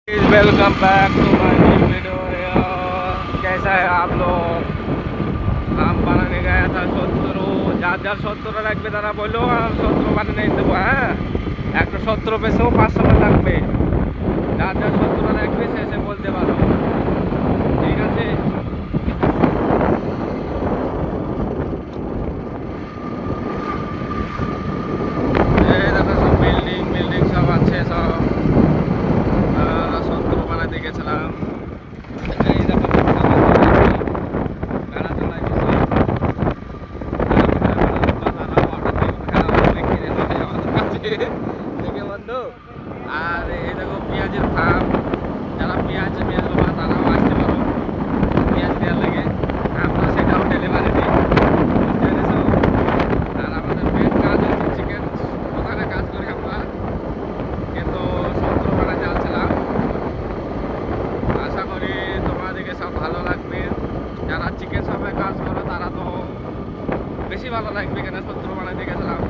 Welcome back to my new video. कैसा है आप लोग? আম বানানে গয়া था 70। যার যার 70 লাগবে তারা বললো, আর 70 বানিয়ে দেবো। হ্যাঁ, একটা 70 পেছেও 500 টাকা লাগবে। যার যার 70 লাগবে সে এসে বলতে পারো, ঠিক আছে? এই দেখো সব বিল্ডিং বিল্ডিং সব আছে, সব 70 বানাতে গেছিলাম। এই দেখো বেড়াতে লাগছে। দেখে বন্ধু, আর এই দেখো পেঁয়াজের ফার্ম। যারা পেঁয়াজ লোবা তারাও আসতে পারো পেঁয়াজ দেওয়ার লাগে। আমরা সেটাও ডেলিভারি দিই, বুঝতে পেরেছো? আর আমাদের মেন কাজ হচ্ছে চিকেন। ওখানে কাজ করি আমরা, কিন্তু সত্রপাড়া চালছিলাম। আশা করি তোমাদেরকে সব ভালো লাগবে। যারা চিকেন শপে কাজ করো তারা তো বেশি ভালো লাগবে, কেন সত্র বানাতে গেছিলাম।